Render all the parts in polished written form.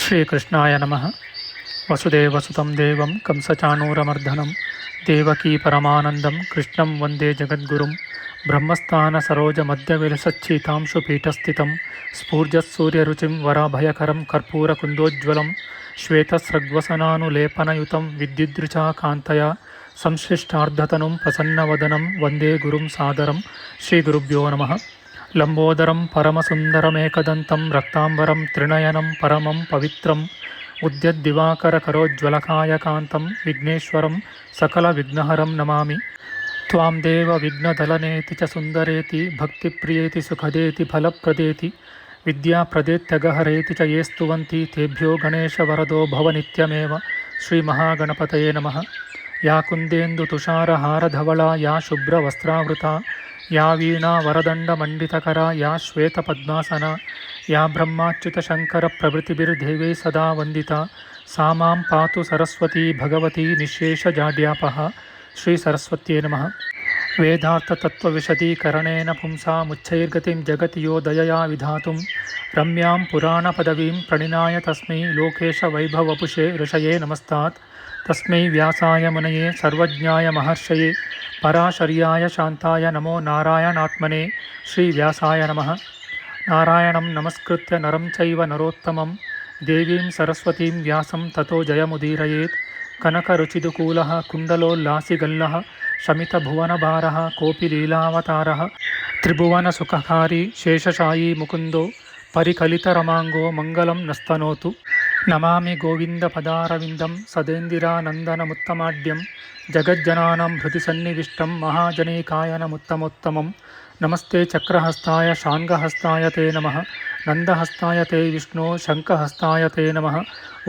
ಶ್ರೀಕೃಷ್ಣಾಯ ನಮಃ. ವಸುದೇವಸುತಂ ದೇವಂ ಕಂಸಚಾಣೂರಮರ್ದನಂ ದೇವಕೀ ಪರಮಾನಂದಂ ಕೃಷ್ಣಂ ವಂದೇ ಜಗದ್ಗುರುಂ. ಬ್ರಹ್ಮಸ್ಥಾನ ಸರೋಜ ಮಧ್ಯವಿಲಸಚ್ಛೀತಾಂಶು ಪೀಠಸ್ಥಿತಂ ಸ್ಫೂರ್ಜತ್ಸೂರ್ಯರುಚಿಂ ವರಾಭಯಕರಂ ಕರ್ಪೂರಕುಂದೋಜ್ವಲಂ ಶ್ವೇತಸ್ರಗ್ವಸನಾನುಲೇಪನಯುತಂ ವಿದ್ಯುದ್ರುಚಾ ಕಾಂತಯ ಸಂಶ್ಲಿಷ್ಟಾರ್ಧತನುಂ ಪ್ರಸನ್ನವದನಂ ವಂದೇ ಗುರುಂ ಸಾದರಂ. ಶ್ರೀಗುರುಭ್ಯೋ ನಮಃ. ಲಂಬೋದರಂ ಪರಮಸುಂದರಮೇಕದಂತಂ ರಕ್ತಾಂಬರಂ ತ್ರಿನಯನಂ ಪರಮಂ ಪವಿತ್ರಂ ಉದ್ಯದ್ದಿವಾಕರಕರೋಜ್ವಲಕಾಯಕಾಂತಂ ವಿಘ್ನೇಶ್ವರಂ ಸಕಲವಿಘ್ನಹರಂ ನಮಾಮಿ. ತ್ವಾಂ ದೇವ ವಿಘ್ನದಲನೇತಿ ಚ ಸುಂದರೇತಿ ಭಕ್ತಿಪ್ರಿಯೇತಿ ಸುಖದೇತಿ ಫಲಪ್ರದೇತಿ ವಿದ್ಯಾಪ್ರದೇತ್ಯಗಹರೇತಿ ಚ ಯೇ ಸ್ತುವಂತಿ ತೇಭ್ಯೋ ಗಣೇಶವರದೋ ಭವ ನಿತ್ಯಮೇವ. ಶ್ರೀಮಹಾಗಣಪತಯೇ ನಮಃ. ಯಾ ಕುಂದೇಂದು ತುಷಾರಹಾರಧವಳಾ ಯಾ ಶುಭ್ರವಸ್ತ್ರಾವೃತಾ ಯಾ ವೀಣಾ ವರದಂಡಮಂಡಿತಕರ ಯಾ ಶ್ವೇತಪದ್ಮಾಸನ ಯಾ ಬ್ರಹ್ಮಾಚ್ಯುತಶಂಕರ ಪ್ರಭೃತಿಭಿರ್ದೇವೈ ಸದಾ ವಂದಿತಾ ಸಾ ಮಾಂ ಪಾತು ಸರಸ್ವತೀ ಭಗವತೀ ನಿಶೇಷಜಾಡ್ಯಾಪಃ. ಶ್ರೀ ಸರಸ್ವತ್ಯೇ ನಮಃ. ವೇದಾರ್ಥತತ್ವವಿಶದೀಕರಣೇನ ಪುಂಸಾಮುಚ್ಚೈರ್ಗತಿಂ ಜಗತಿ ಯೋ ದಯಯಾ ವಿಧಾತುಂ ರಮ್ಯಾಂ ಪುರಾಣಪದವೀಂ ಪ್ರಣಿನಾಯ ತಸ್ಮೈ ಲೋಕೇಶವೈಭವಪುಷೇ ಋಷಯೇ ನಮಸ್ತಾತ್. ತಸ್ಮೈ ವ್ಯಾಸಾಯ ಮುನಯೇ ಸರ್ವಜ್ಞಾಯ ಮಹರ್ಷಯೇ ಪರಾಶರ್ಯಾಯ ಶಾಂತಾಯ ನಮೋ ನಾರಾಯಣಾತ್ಮನೇ. ಶ್ರೀ ವ್ಯಾಸಾಯ ನಮಃ. ನಾರಾಯಣಂ ನಮಸ್ಕೃತ್ಯ ನರಂ ಚೈವ ನರೋತ್ತಮಂ ದೇವೀಂ ಸರಸ್ವತೀಂ ವ್ಯಾಸಂ ತತೋ ಜಯಮುದೀರಯೇತ್. ಕನಕರುಚಿದುಕೂಲಃ ಕುಂಡಲೋಲ್ಲಾಸಿಗಲ್ಲಃ ಶಮಿತಭುವನಭಾರಃ ಕೋಪಿ ಲೀಲಾವತಾರಃ ತ್ರಿಭುವನಸುಖಕಾರಿ ಶೇಷಶಾಯೀ ಮುಕುಂದೋ ಪರಿಕಲಿತರಮಾಂಗೋ ಮಂಗಲಂ ನಸ್ತನೋತು. ನಮಾಮಿ ಗೋವಿಂದಪದಾರವಿಂದಂ ಸದೇಂದಿರಾನಂದನಮುತ್ತಮಾಡ್ಯಂ ಜಗಜ್ಜನಾನಾಂ ಹೃದಯ ಸನ್ನಿವಿಷ್ಟಂ ಮಹಾಜನೈಕಾಯನಮುತ್ತಮೋತ್ತಮಂ. ನಮಸ್ತೆ ಚಕ್ರಹಸ್ತಾಯ ಶಾಂಗಹಸ್ತಾಯ ತೇ ನಮಃ. ನಂದಹಸ್ತಾಯ ತೇ ವಿಷ್ಣೋ ಶಂಖಹಸ್ತಾಯ ತೇ ನಮಃ.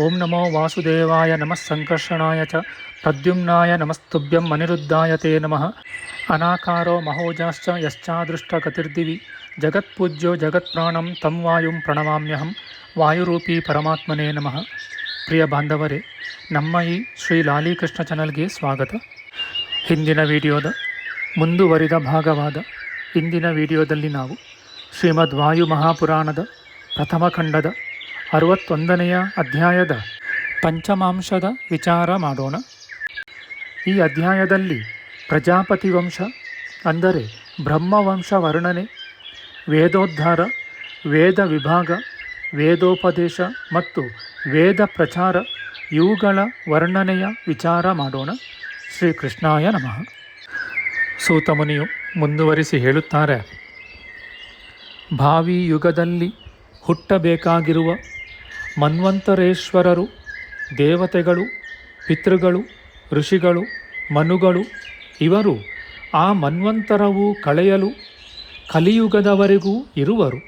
ಓಂ ನಮೋ ವಾಸುದೇವಾಯ ನಮಃ ಸಂಕರ್ಷಣಾಯ ಚ ಪ್ರದ್ಯುಮ್ನಾಯ ನಮಸ್ತುಭ್ಯಂ ಅನಿರುದ್ಧಾಯ ತೇ ನಮಃ. ಅನಾಕಾರೋ ಮಹೋಜಾಶ್ಚ ಯಶ್ಚಾದೃಷ್ಟಗತಿರ್ದಿವಿ ಜಗತ್ಪೂಜ್ಯೋ ಜಗತ್ಪ್ರಾಣಂ ತಂ ವಾಯುಂ ಪ್ರಣಮಾಮ್ಯಹಂ. ವಾಯುರೂಪಿ ಪರಮಾತ್ಮನೇ ನಮಃ. ಪ್ರಿಯ ಬಾಂಧವರೇ, ನಮ್ಮ ಈ ಶ್ರೀ ಲಾಲಿಕೃಷ್ಣ ಚಾನಲ್ಗೆ ಸ್ವಾಗತ. ಹಿಂದಿನ ವಿಡಿಯೋದ ಮುಂದುವರಿದ ಭಾಗವಾದ ಇಂದಿನ ವಿಡಿಯೋದಲ್ಲಿ ನಾವು ಶ್ರೀಮದ್ ವಾಯು ಮಹಾಪುರಾಣದ ಪ್ರಥಮ ಖಂಡದ 61ನೆಯ ಅಧ್ಯಾಯದ ಪಂಚಮಾಂಶದ ವಿಚಾರ ಮಾಡೋಣ. ಈ ಅಧ್ಯಾಯದಲ್ಲಿ ಪ್ರಜಾಪತಿ ವಂಶ ಅಂದರೆ ಬ್ರಹ್ಮವಂಶ ವರ್ಣನೆ, ವೇದೋದ್ಧಾರ, ವೇದ ವಿಭಾಗ, ವೇದೋಪದೇಶ ಮತ್ತು ವೇದ ಪ್ರಚಾರ ಇವುಗಳ ವರ್ಣನೆಯ ವಿಚಾರ ಮಾಡೋಣ. ಶ್ರೀಕೃಷ್ಣಾಯ ನಮಃ. ಸೂತಮುನಿಯು ಮುಂದುವರಿಸಿ ಹೇಳುತ್ತಾರೆ, ಭಾವಿ ಯುಗದಲ್ಲಿ ಹುಟ್ಟಬೇಕಾಗಿರುವ ಮನ್ವಂತರೇಶ್ವರರು, ದೇವತೆಗಳು, ಪಿತೃಗಳು, ಋಷಿಗಳು, ಮನುಗಳು ಇವರು ಆ ಮನ್ವಂತರವು ಕಳೆಯಲು ಕಲಿಯುಗದವರೆಗೂ ಇರುವರು.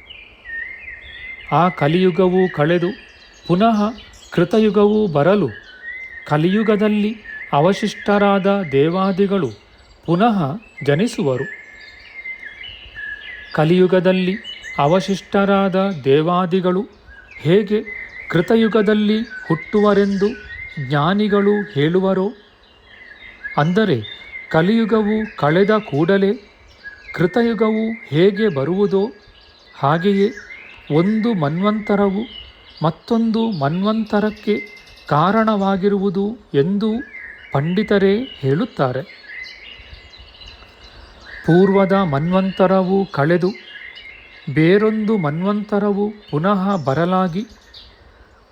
ಆ ಕಲಿಯುಗವು ಕಳೆದು ಪುನಃ ಕೃತಯುಗವು ಬರಲು ಕಲಿಯುಗದಲ್ಲಿ ಅವಶಿಷ್ಟರಾದ ದೇವಾದಿಗಳು ಪುನಃ ಜನಿಸುವರು. ಕಲಿಯುಗದಲ್ಲಿ ಅವಶಿಷ್ಟರಾದ ದೇವಾದಿಗಳು ಹೇಗೆ ಕೃತಯುಗದಲ್ಲಿ ಹುಟ್ಟುವರೆಂದು ಜ್ಞಾನಿಗಳು ಹೇಳುವರೋ, ಅಂದರೆ ಕಲಿಯುಗವು ಕಳೆದ ಕೂಡಲೇ ಕೃತಯುಗವು ಹೇಗೆ ಬರುವುದೋ ಹಾಗೆಯೇ ಒಂದು ಮನ್ವಂತರವು ಮತ್ತೊಂದು ಮನ್ವಂತರಕ್ಕೆ ಕಾರಣವಾಗಿರುವುದು ಎಂದು ಪಂಡಿತರೇ ಹೇಳುತ್ತಾರೆ. ಪೂರ್ವದ ಮನ್ವಂತರವು ಕಳೆದು ಬೇರೊಂದು ಮನ್ವಂತರವು ಪುನಃ ಬರಲಾಗಿ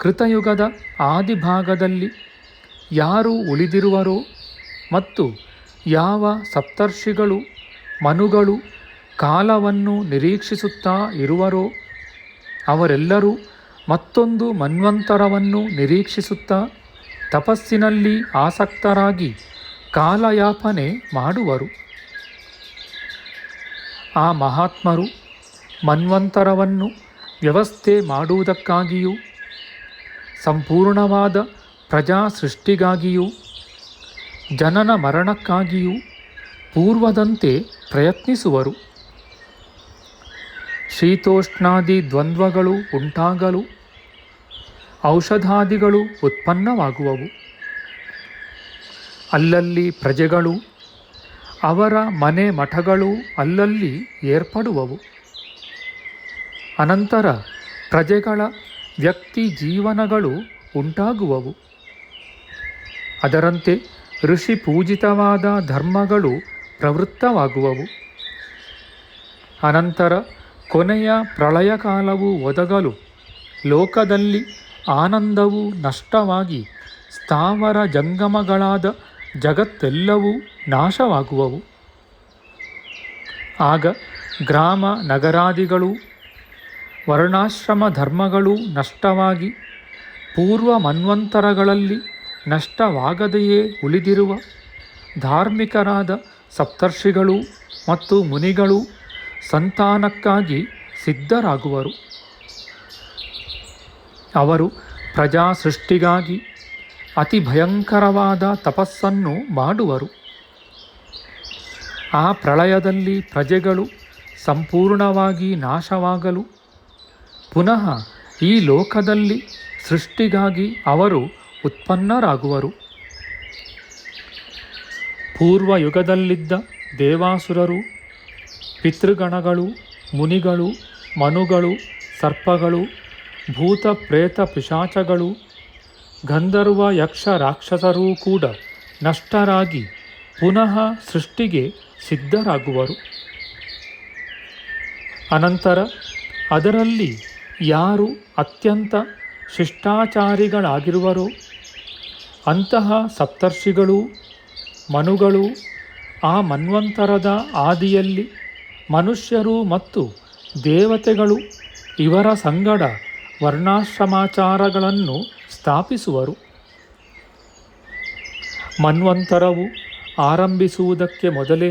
ಕೃತಯುಗದ ಆದಿಭಾಗದಲ್ಲಿ ಯಾರು ಉಳಿದಿರುವರೋ ಮತ್ತು ಯಾವ ಸಪ್ತರ್ಷಿಗಳು, ಮನುಗಳು ಕಾಲವನ್ನು ನಿರೀಕ್ಷಿಸುತ್ತಾ ಇರುವರೋ ಅವರೆಲ್ಲರೂ ಮತ್ತೊಂದು ಮನ್ವಂತರವನ್ನು ನಿರೀಕ್ಷಿಸುತ್ತಾ ತಪಸ್ಸಿನಲ್ಲಿ ಆಸಕ್ತರಾಗಿ ಕಾಲಯಾಪನೆ ಮಾಡುವರು. ಆ ಮಹಾತ್ಮರು ಮನ್ವಂತರವನ್ನು ವ್ಯವಸ್ಥೆ ಮಾಡುವುದಕ್ಕಾಗಿಯೂ ಸಂಪೂರ್ಣವಾದ ಪ್ರಜಾ ಸೃಷ್ಟಿಗಾಗಿಯೂ ಜನನ ಮರಣಕ್ಕಾಗಿಯೂ ಪೂರ್ವದಂತೆ ಪ್ರಯತ್ನಿಸುವರು. ಶೀತೋಷ್ಣಾದಿ ದ್ವಂದ್ವಗಳು ಉಂಟಾಗಲು ಔಷಧಾದಿಗಳು ಉತ್ಪನ್ನವಾಗುವವು. ಅಲ್ಲಲ್ಲಿ ಪ್ರಜೆಗಳು, ಅವರ ಮನೆ ಮಠಗಳು ಅಲ್ಲಲ್ಲಿ ಏರ್ಪಡುವವು. ಅನಂತರ ಪ್ರಜೆಗಳ ವ್ಯಕ್ತಿ ಜೀವನಗಳು ಉಂಟಾಗುವವು. ಅದರಂತೆ ಋಷಿ ಪೂಜಿತವಾದ ಧರ್ಮಗಳು ಪ್ರವೃತ್ತವಾಗುವವು. ಅನಂತರ ಕೊನೆಯ ಪ್ರಳಯ ಕಾಲವು ಒದಗಲು ಲೋಕದಲ್ಲಿ ಆನಂದವು ನಷ್ಟವಾಗಿ ಸ್ಥಾವರ ಜಂಗಮಗಳಾದ ಜಗತ್ತೆಲ್ಲವೂ ನಾಶವಾಗುವವು. ಆಗ ಗ್ರಾಮ ನಗರಾದಿಗಳು ವರ್ಣಾಶ್ರಮ ಧರ್ಮಗಳು ನಷ್ಟವಾಗಿ ಪೂರ್ವ ಮನ್ವಂತರಗಳಲ್ಲಿ ನಷ್ಟವಾಗದೆಯೇ ಉಳಿದಿರುವ ಧಾರ್ಮಿಕರಾದ ಸಪ್ತರ್ಷಿಗಳು ಮತ್ತು ಮುನಿಗಳು ಸಂತಾನಕ್ಕಾಗಿ ಸಿದ್ಧರಾಗುವರು. ಅವರು ಪ್ರಜಾ ಸೃಷ್ಟಿಗಾಗಿ ಅತಿ ಭಯಂಕರವಾದ ತಪಸ್ಸನ್ನು ಮಾಡುವರು. ಆ ಪ್ರಳಯದಲ್ಲಿ ಪ್ರಜೆಗಳು ಸಂಪೂರ್ಣವಾಗಿ ನಾಶವಾಗಲು ಪುನಃ ಈ ಲೋಕದಲ್ಲಿ ಸೃಷ್ಟಿಗಾಗಿ ಅವರು ಉತ್ಪನ್ನರಾಗುವರು. ಪೂರ್ವಯುಗದಲ್ಲಿದ್ದ ದೇವಾಸುರರು, ಪಿತೃಗಣಗಳು, ಮುನಿಗಳು, ಮನುಗಳು, ಸರ್ಪಗಳು, ಭೂತ ಪ್ರೇತ ಪಿಶಾಚಗಳು, ಗಂಧರ್ವ ಯಕ್ಷ ರಾಕ್ಷಸರೂ ಕೂಡ ನಷ್ಟರಾಗಿ ಪುನಃ ಸೃಷ್ಟಿಗೆ ಸಿದ್ಧರಾಗುವರು. ಅನಂತರ ಅದರಲ್ಲಿ ಯಾರು ಅತ್ಯಂತ ಶಿಷ್ಟಾಚಾರಿಗಳಾಗಿರುವರೋ ಅಂತಹ ಸಪ್ತರ್ಷಿಗಳು, ಮನುಗಳು ಆ ಮನ್ವಂತರದ ಆದಿಯಲ್ಲಿ ಮನುಷ್ಯರು ಮತ್ತು ದೇವತೆಗಳು ಇವರ ಸಂಗಡ ವರ್ಣಾಶ್ರಮಾಚಾರಗಳನ್ನು ಸ್ಥಾಪಿಸುವರು. ಮನ್ವಂತರವು ಆರಂಭಿಸುವುದಕ್ಕೆ ಮೊದಲೇ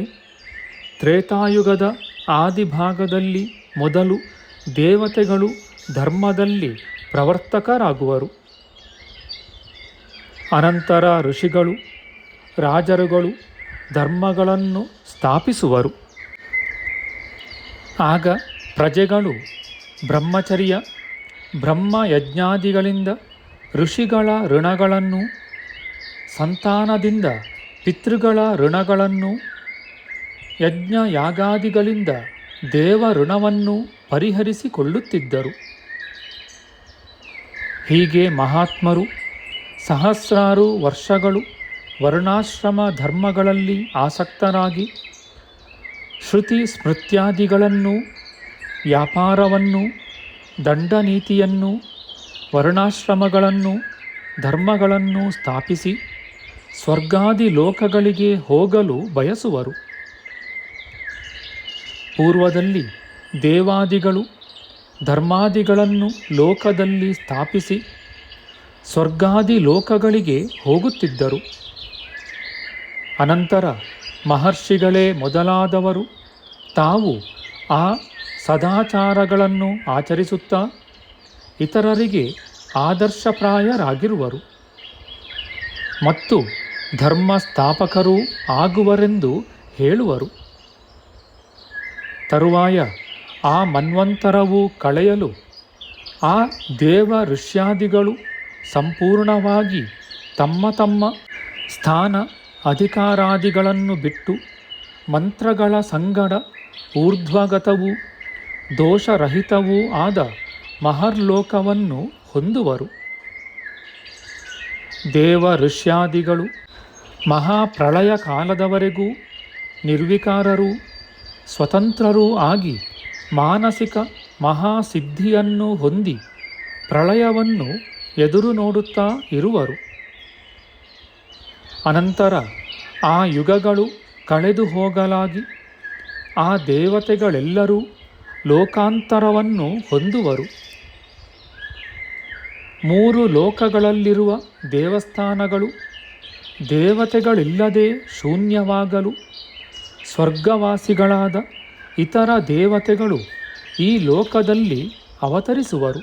ತ್ರೇತಾಯುಗದ ಆದಿಭಾಗದಲ್ಲಿ ಮೊದಲು ದೇವತೆಗಳು ಧರ್ಮದಲ್ಲಿ ಪ್ರವರ್ತಕರಾಗುವರು. ಅನಂತರ ಋಷಿಗಳು, ರಾಜರುಗಳು ಧರ್ಮಗಳನ್ನು ಸ್ಥಾಪಿಸುವರು. ಆಗ ಪ್ರಜೆಗಳು ಬ್ರಹ್ಮಚರ್ಯ, ಬ್ರಹ್ಮಯಜ್ಞಾದಿಗಳಿಂದ ಋಷಿಗಳ ಋಣಗಳನ್ನು, ಸಂತಾನದಿಂದ ಪಿತೃಗಳ ಋಣಗಳನ್ನು, ಯಜ್ಞ ಯಾಗಾದಿಗಳಿಂದ ದೇವ ಋಣವನ್ನು ಪರಿಹರಿಸಿಕೊಳ್ಳುತ್ತಿದ್ದರು. ಹೀಗೆ ಮಹಾತ್ಮರು ಸಹಸ್ರಾರು ವರ್ಷಗಳು ವರ್ಣಾಶ್ರಮ ಧರ್ಮಗಳಲ್ಲಿ ಆಸಕ್ತರಾಗಿ ಶ್ರುತಿ ಸ್ಮೃತ್ಯಾದಿಗಳನ್ನು, ವ್ಯಾಪಾರವನ್ನು, ದಂಡನೀತಿಯನ್ನು, ವರ್ಣಾಶ್ರಮಗಳನ್ನು, ಧರ್ಮಗಳನ್ನು ಸ್ಥಾಪಿಸಿ ಸ್ವರ್ಗಾದಿ ಲೋಕಗಳಿಗೆ ಹೋಗಲು ಬಯಸುವರು. ಪೂರ್ವದಲ್ಲಿ ದೇವಾದಿಗಳು ಧರ್ಮಾದಿಗಳನ್ನು ಲೋಕದಲ್ಲಿ ಸ್ಥಾಪಿಸಿ ಸ್ವರ್ಗಾದಿ ಲೋಕಗಳಿಗೆ ಹೋಗುತ್ತಿದ್ದರು. ಅನಂತರ ಮಹರ್ಷಿಗಳೇ ಮೊದಲಾದವರು ತಾವು ಆ ಸದಾಚಾರಗಳನ್ನು ಆಚರಿಸುತ್ತಾ ಇತರರಿಗೆ ಆದರ್ಶಪ್ರಾಯರಾಗಿರುವರು ಮತ್ತು ಧರ್ಮ ಸ್ಥಾಪಕರೂ ಆಗುವರೆಂದು ಹೇಳುವರು. ತರುವಾಯ ಆ ಮನ್ವಂತರವು ಕಳೆಯಲು ಆ ದೇವ ಋಷ್ಯಾದಿಗಳು ಸಂಪೂರ್ಣವಾಗಿ ತಮ್ಮ ತಮ್ಮ ಸ್ಥಾನ ಅಧಿಕಾರಾದಿಗಳನ್ನು ಬಿಟ್ಟು ಮಂತ್ರಗಳ ಸಂಗಡ ಊರ್ಧ್ವಗತವೂ ದೋಷರಹಿತವೂ ಆದ ಮಹರ್ಲೋಕವನ್ನು ಹೊಂದುವರು. ದೇವ ಋಷ್ಯಾದಿಗಳು ಮಹಾಪ್ರಳಯ ಕಾಲದವರೆಗೂ ನಿರ್ವಿಕಾರರೂ ಸ್ವತಂತ್ರರೂ ಆಗಿ ಮಾನಸಿಕ ಮಹಾಸಿದ್ಧಿಯನ್ನು ಹೊಂದಿ ಪ್ರಳಯವನ್ನು ಎದುರು ನೋಡುತ್ತಾ ಇರುವರು. ಅನಂತರ ಆ ಯುಗಗಳು ಕಳೆದು ಹೋಗಲಾಗಿ ಆ ದೇವತೆಗಳೆಲ್ಲರೂ ಲೋಕಾಂತರವನ್ನು ಹೊಂದುವರು. 3 ಲೋಕಗಳಲ್ಲಿರುವ ದೇವಸ್ಥಾನಗಳು ದೇವತೆಗಳಿಲ್ಲದೆ ಶೂನ್ಯವಾಗಲು ಸ್ವರ್ಗವಾಸಿಗಳಾದ ಇತರ ದೇವತೆಗಳು ಈ ಲೋಕದಲ್ಲಿ ಅವತರಿಸುವರು.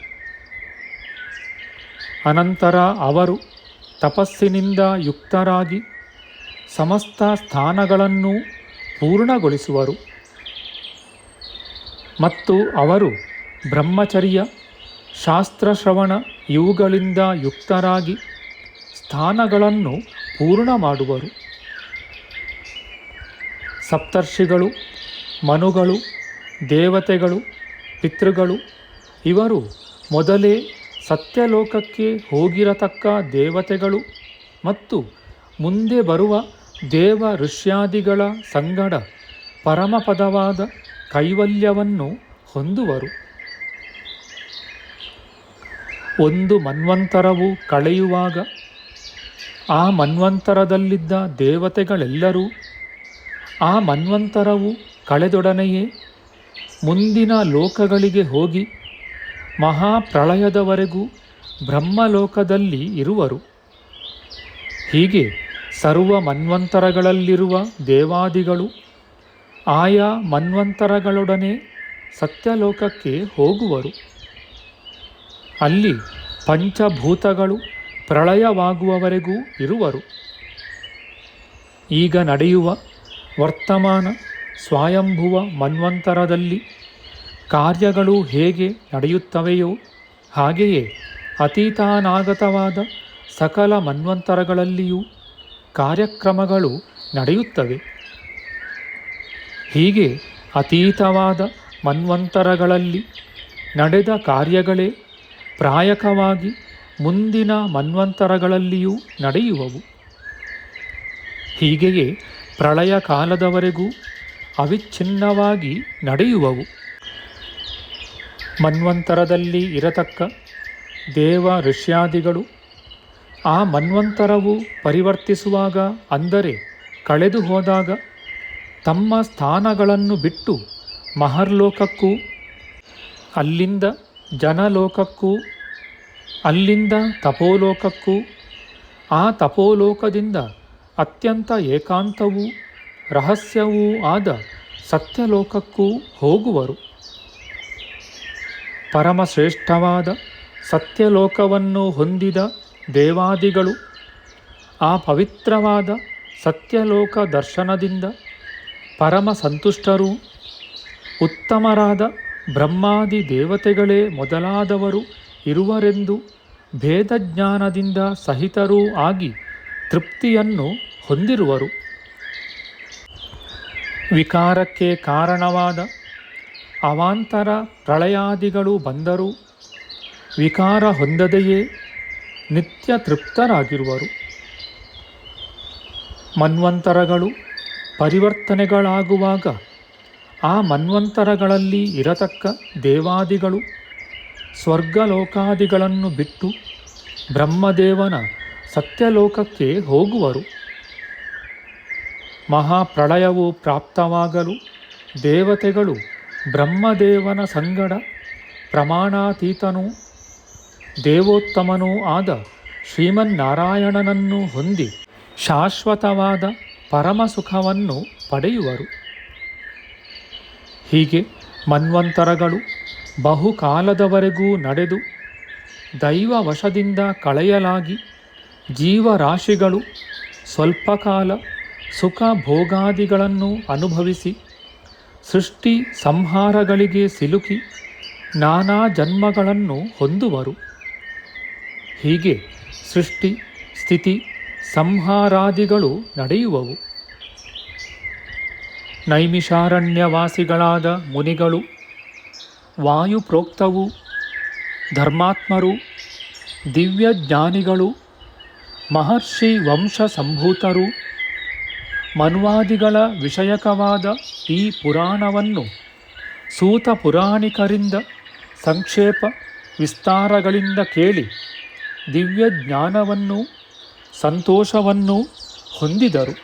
ಅನಂತರ ಅವರು ತಪಸ್ಸಿನಿಂದ ಯುಕ್ತರಾಗಿ ಸಮಸ್ತ ಸ್ಥಾನಗಳನ್ನು ಪೂರ್ಣಗೊಳಿಸುವರು ಮತ್ತು ಅವರು ಬ್ರಹ್ಮಚರ್ಯ, ಶಾಸ್ತ್ರಶ್ರವಣ ಇವುಗಳಿಂದ ಯುಕ್ತರಾಗಿ ಸ್ಥಾನಗಳನ್ನು ಪೂರ್ಣ ಮಾಡುವರು. ಸಪ್ತರ್ಷಿಗಳು, ಮನುಗಳು, ದೇವತೆಗಳು, ಪಿತೃಗಳು ಇವರು ಮೊದಲೇ ಸತ್ಯಲೋಕಕ್ಕೆ ಹೋಗಿರತಕ್ಕ ದೇವತೆಗಳು ಮತ್ತು ಮುಂದೆ ಬರುವ ದೇವ ಋಷ್ಯಾದಿಗಳ ಸಂಗಡ ಪರಮಪದವಾದ ಕೈವಲ್ಯವನ್ನು ಹೊಂದುವರು. ಒಂದು ಮನ್ವಂತರವು ಕಳೆಯುವಾಗ ಆ ಮನ್ವಂತರದಲ್ಲಿದ್ದ ದೇವತೆಗಳೆಲ್ಲರೂ ಆ ಮನ್ವಂತರವು ಕಳೆದೊಡನೆಯೇ ಮುಂದಿನ ಲೋಕಗಳಿಗೆ ಹೋಗಿ ಮಹಾಪ್ರಳಯದವರೆಗೂ ಬ್ರಹ್ಮಲೋಕದಲ್ಲಿ ಇರುವರು. ಹೀಗೆ ಸರ್ವ ಮನ್ವಂತರಗಳಲ್ಲಿರುವ ದೇವಾದಿಗಳು ಆಯಾ ಮನ್ವಂತರಗಳೊಡನೆ ಸತ್ಯಲೋಕಕ್ಕೆ ಹೋಗುವರು. ಅಲ್ಲಿ ಪಂಚಭೂತಗಳು ಪ್ರಳಯವಾಗುವವರೆಗೂ ಇರುವರು. ಈಗ ನಡೆಯುವ ವರ್ತಮಾನ ಸ್ವಯಂಭುವ ಮನ್ವಂತರದಲ್ಲಿ ಕಾರ್ಯಗಳು ಹೇಗೆ ನಡೆಯುತ್ತವೆಯೋ ಹಾಗೆಯೇ ಅತೀತಾನಾಗತವಾದ ಸಕಲ ಮನ್ವಂತರಗಳಲ್ಲಿಯೂ ಕಾರ್ಯಕ್ರಮಗಳು ನಡೆಯುತ್ತವೆ. ಹೀಗೆ ಅತೀತವಾದ ಮನ್ವಂತರಗಳಲ್ಲಿ ನಡೆದ ಕಾರ್ಯಗಳೇ ಪ್ರಾಯಕವಾಗಿ ಮುಂದಿನ ಮನ್ವಂತರಗಳಲ್ಲಿಯೂ ನಡೆಯುವವು. ಹೀಗೆಯೇ ಪ್ರಳಯ ಕಾಲದವರೆಗೂ ಅವಿಚ್ಛಿನ್ನವಾಗಿ ನಡೆಯುವವು. ಮನ್ವಂತರದಲ್ಲಿ ಇರತಕ್ಕ ದೇವ ಋಷ್ಯಾದಿಗಳು ಆ ಮನ್ವಂತರವು ಪರಿವರ್ತಿಸುವಾಗ, ಅಂದರೆ ಕಳೆದು ಹೋದಾಗ, ತಮ್ಮ ಸ್ಥಾನಗಳನ್ನು ಬಿಟ್ಟು ಮಹರ್ಲೋಕಕ್ಕೂ ಅಲ್ಲಿಂದ ಜನಲೋಕಕ್ಕೂ ಅಲ್ಲಿಂದ ತಪೋಲೋಕಕ್ಕೂ ಆ ತಪೋಲೋಕದಿಂದ ಅತ್ಯಂತ ಏಕಾಂತವೂ ರಹಸ್ಯವೂ ಆದ ಸತ್ಯಲೋಕಕ್ಕೂ ಹೋಗುವರು. ಪರಮಶ್ರೇಷ್ಠವಾದ ಸತ್ಯಲೋಕವನ್ನು ಹೊಂದಿದ ದೇವಾದಿಗಳು ಆ ಪವಿತ್ರವಾದ ಸತ್ಯಲೋಕ ದರ್ಶನದಿಂದ ಪರಮ ಸಂತುಷ್ಟರೂ ಉತ್ತಮರಾದ ಬ್ರಹ್ಮಾದಿ ದೇವತೆಗಳೇ ಮೊದಲಾದವರು ಇರುವರೆಂದು ಭೇದಜ್ಞಾನದಿಂದ ಸಹಿತರೂ ಆಗಿ ತೃಪ್ತಿಯನ್ನು ಹೊಂದಿರುವರು. ವಿಕಾರಕ್ಕೆ ಕಾರಣವಾದ ಅವಾಂತರ ಪ್ರಳಯಾದಿಗಳು ಬಂದರೂ ವಿಕಾರ ಹೊಂದದೆಯೇ ನಿತ್ಯ ತೃಪ್ತರಾಗಿರುವರು. ಮನ್ವಂತರಗಳು ಪರಿವರ್ತನೆಗಳಾಗುವಾಗ ಆ ಮನ್ವಂತರಗಳಲ್ಲಿ ಇರತಕ್ಕ ದೇವಾದಿಗಳು ಸ್ವರ್ಗಲೋಕಾದಿಗಳನ್ನು ಬಿಟ್ಟು ಬ್ರಹ್ಮದೇವನ ಸತ್ಯಲೋಕಕ್ಕೆ ಹೋಗುವರು. ಮಹಾಪ್ರಳಯವು ಪ್ರಾಪ್ತವಾಗಲು ದೇವತೆಗಳು ಬ್ರಹ್ಮದೇವನ ಸಂಗಡ ಪ್ರಮಾಣಾತೀತನೂ ದೇವೋತ್ತಮನೂ ಆದ ಶ್ರೀಮನ್ನಾರಾಯಣನನ್ನು ಹೊಂದಿ ಶಾಶ್ವತವಾದ ಪರಮಸುಖವನ್ನು ಪಡೆಯುವರು. ಹೀಗೆ ಮನ್ವಂತರಗಳು ಬಹುಕಾಲದವರೆಗೂ ನಡೆದು ದೈವ ವಶದಿಂದ ಕಳೆಯಲಾಗಿ ಜೀವರಾಶಿಗಳು ಸ್ವಲ್ಪ ಕಾಲ ಸುಖ ಭೋಗಾದಿಗಳನ್ನು ಅನುಭವಿಸಿ ಸೃಷ್ಟಿ ಸಂಹಾರಗಳಿಗೆ ಸಿಲುಕಿ ನಾನಾ ಜನ್ಮಗಳನ್ನು ಹೊಂದುವರು. ಹೀಗೆ ಸೃಷ್ಟಿ ಸ್ಥಿತಿ ಸಂಹಾರಾದಿಗಳು ನಡೆಯುವವು. ನೈಮಿಷಾರಣ್ಯವಾಸಿಗಳಾದ ಮುನಿಗಳು, ವಾಯುಪ್ರೋಕ್ತವು ಧರ್ಮಾತ್ಮರು, ದಿವ್ಯಜ್ಞಾನಿಗಳು, ಮಹರ್ಷಿ ವಂಶ ಸಂಭೂತರು, ಮನ್ವಾದಿಗಳ ವಿಷಯಕವಾದ ಈ ಪುರಾಣವನ್ನು ಸೂತ ಪುರಾಣಿಕರಿಂದ ಸಂಕ್ಷೇಪ ವಿಸ್ತಾರಗಳಿಂದ ಕೇಳಿ ದಿವ್ಯಜ್ಞಾನವನ್ನೂ ಸಂತೋಷವನ್ನೂ ಹೊಂದಿದರು.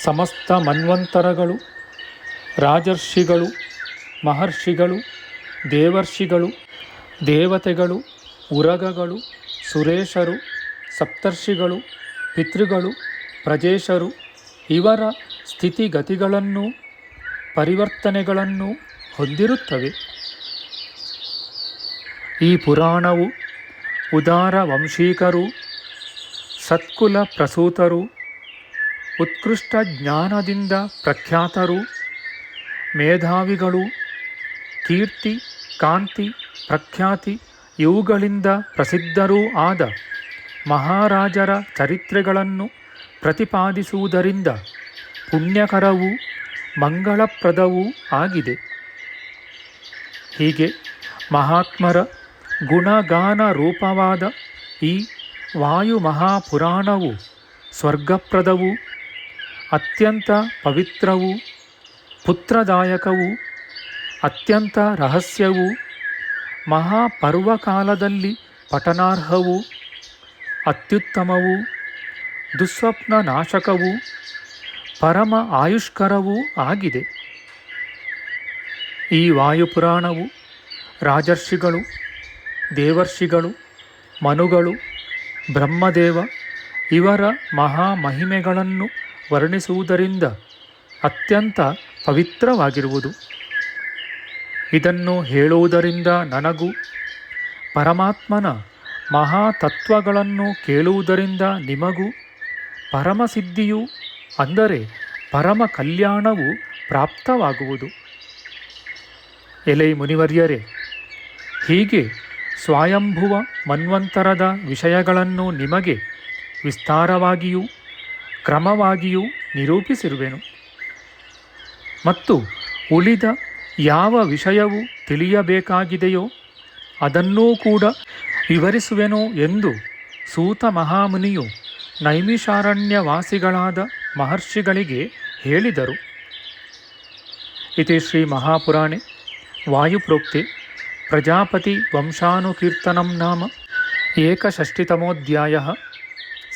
ಸಮಸ್ತ ಮನ್ವಂತರಗಳು, ರಾಜರ್ಷಿಗಳು, ಮಹರ್ಷಿಗಳು, ದೇವರ್ಷಿಗಳು, ದೇವತೆಗಳು, ಉರಗಗಳು, ಸುರೇಶರು, ಸಪ್ತರ್ಷಿಗಳು, ಪಿತೃಗಳು, ಪ್ರಜೇಶರು ಇವರ ಸ್ಥಿತಿಗತಿಗಳನ್ನು ಪರಿವರ್ತನೆಗಳನ್ನು ಹೊಂದಿರುತ್ತವೆ. ಈ ಪುರಾಣವು ಉದಾರ ವಂಶೀಕರು, ಸತ್ಕುಲ ಪ್ರಸೂತರು, ಉತ್ಕೃಷ್ಟ ಜ್ಞಾನದಿಂದ ಪ್ರಖ್ಯಾತರು, ಮೇಧಾವಿಗಳು, ಕೀರ್ತಿ ಕಾಂತಿ ಪ್ರಖ್ಯಾತಿ ಇವುಗಳಿಂದ ಪ್ರಸಿದ್ಧರೂ ಆದ ಮಹಾರಾಜರ ಚರಿತ್ರೆಗಳನ್ನು ಪ್ರತಿಪಾದಿಸುವುದರಿಂದ ಪುಣ್ಯಕರವೂ ಮಂಗಳಪ್ರದವೂ ಆಗಿದೆ. ಹೀಗೆ ಮಹಾತ್ಮರ ಗುಣಗಾನ ರೂಪವಾದ ಈ ವಾಯು ಮಹಾಪುರಾಣವು ಸ್ವರ್ಗಪ್ರದವೂ ಅತ್ಯಂತ ಪವಿತ್ರವೂ ಪುತ್ರದಾಯಕವೂ ಅತ್ಯಂತ ರಹಸ್ಯವೂ ಮಹಾಪರ್ವಕಾಲದಲ್ಲಿ ಪಠನಾರ್ಹವೂ ಅತ್ಯುತ್ತಮವೂ ದುಸ್ವಪ್ನ ನಾಶಕವೂ ಪರಮ ಆಯುಷ್ಕರವೂ ಆಗಿದೆ. ಈ ವಾಯುಪುರಾಣವು ರಾಜರ್ಷಿಗಳು, ದೇವರ್ಷಿಗಳು, ಮನುಗಳು, ಬ್ರಹ್ಮದೇವ ಇವರ ಮಹಾಮಹಿಮೆಗಳನ್ನು ವರ್ಣಿಸುವುದರಿಂದ ಅತ್ಯಂತ ಪವಿತ್ರವಾಗಿರುವುದು. ಇದನ್ನು ಹೇಳುವುದರಿಂದ ನನಗೂ ಪರಮಾತ್ಮನ ಮಹಾತತ್ವಗಳನ್ನು ಕೇಳುವುದರಿಂದ ನಿಮಗೂ ಪರಮಸಿದ್ಧಿಯು ಅಂದರೆ ಪರಮ ಕಲ್ಯಾಣವು ಪ್ರಾಪ್ತವಾಗುವುದು. ಎಲೈ ಮುನಿವರ್ಯರೇ, ಹೀಗೆ ಸ್ವಯಂಭುವ ಮನ್ವಂತರದ ವಿಷಯಗಳನ್ನು ನಿಮಗೆ ವಿಸ್ತಾರವಾಗಿಯೂ ಕ್ರಮವಾಗಿಯೂ ನಿರೂಪಿಸಿರುವೆನು. ಮತ್ತು ಉಳಿದ ಯಾವ ವಿಷಯವು ತಿಳಿಯಬೇಕಾಗಿದೆಯೋ ಅದನ್ನೂ ಕೂಡ ವಿವರಿಸುವೆನು ಎಂದು ಸೂತ ಮಹಾಮುನಿಯು ನೈಮಿಷಾರಣ್ಯವಾಸಿಗಳಾದ ಮಹರ್ಷಿಗಳಿಗೆ ಹೇಳಿದರು. ಇತಿ ಶ್ರೀ ಮಹಾಪುರಾಣೆ ವಾಯುಪ್ರೋಕ್ತೆ ಪ್ರಜಾಪತಿ ವಂಶಾನುಕೀರ್ತನಂ ನಾಮ ಏಕಷಷ್ಟಿತಮೋಧ್ಯಾಯಃ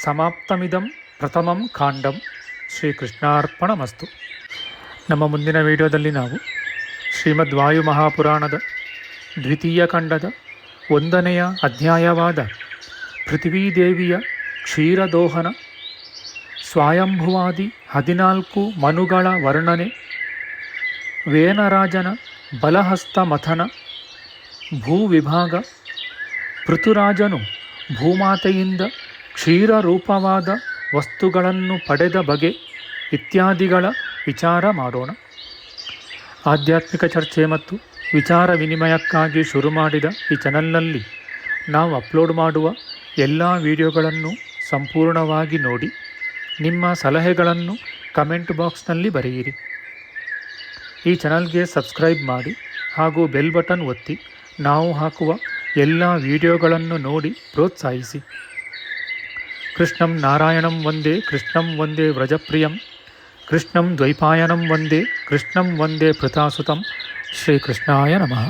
ಸಮಾಪ್ತಮಿದಂ ಪ್ರಥಮಂ ಕಾಂಡಂ. ಶ್ರೀಕೃಷ್ಣಾರ್ಪಣಮಸ್ತು. ನಮ್ಮ ಮುಂದಿನ ವಿಡಿಯೋದಲ್ಲಿ ನಾವು ಶ್ರೀಮದ್ ವಾಯು ಮಹಾಪುರಾಣದ ದ್ವಿತೀಯ ಖಂಡದ 1ನೆಯ ಅಧ್ಯಾಯವಾದ ಪೃಥ್ವೀದೇವಿಯ ಕ್ಷೀರದೋಹನ, ಸ್ವಯಂಭುವಾದಿ 14 ಮನುಗಳ ವರ್ಣನೆ, ವೇನರಾಜನ ಬಲಹಸ್ತ ಮಥನ, ಭೂವಿಭಾಗ, ಪೃಥುರಾಜನು ಭೂಮಾತೆಯಿಂದ ಕ್ಷೀರರೂಪವಾದ ವಸ್ತುಗಳನ್ನು ಪಡೆದ ಬಗೆ ಇತ್ಯಾದಿಗಳ ವಿಚಾರ ಮಾಡೋಣ. ಆಧ್ಯಾತ್ಮಿಕ ಚರ್ಚೆ ಮತ್ತು ವಿಚಾರ ವಿನಿಮಯಕ್ಕಾಗಿ ಶುರು ಮಾಡಿದ ಈ ಚಾನಲ್ನಲ್ಲಿ ನಾವು ಅಪ್ಲೋಡ್ ಮಾಡುವ ಎಲ್ಲ ವಿಡಿಯೋಗಳನ್ನು ಸಂಪೂರ್ಣವಾಗಿ ನೋಡಿ ನಿಮ್ಮ ಸಲಹೆಗಳನ್ನು ಕಮೆಂಟ್ ಬಾಕ್ಸ್ನಲ್ಲಿ ಬರೆಯಿರಿ. ಈ ಚಾನಲ್ಗೆ ಸಬ್ಸ್ಕ್ರೈಬ್ ಮಾಡಿ ಹಾಗೂ ಬೆಲ್ ಬಟನ್ ಒತ್ತಿ ನಾವು ಹಾಕುವ ಎಲ್ಲ ವಿಡಿಯೋಗಳನ್ನು ನೋಡಿ ಪ್ರೋತ್ಸಾಹಿಸಿ. ಕೃಷ್ಣಂ ನಾರಾಯಣಂ ವಂದೇ ಕೃಷ್ಣಂ ವಂದೇ ವ್ರಜಪ್ರಿಯಂ ಕೃಷ್ಣಂ ದ್ವೈಪಾಯನಂ ವಂದೇ ಕೃಷ್ಣಂ ವಂದೇ ಪೃಥಾಸುತಂ. ಶ್ರೀಕೃಷ್ಣಾಯ ನಮಃ.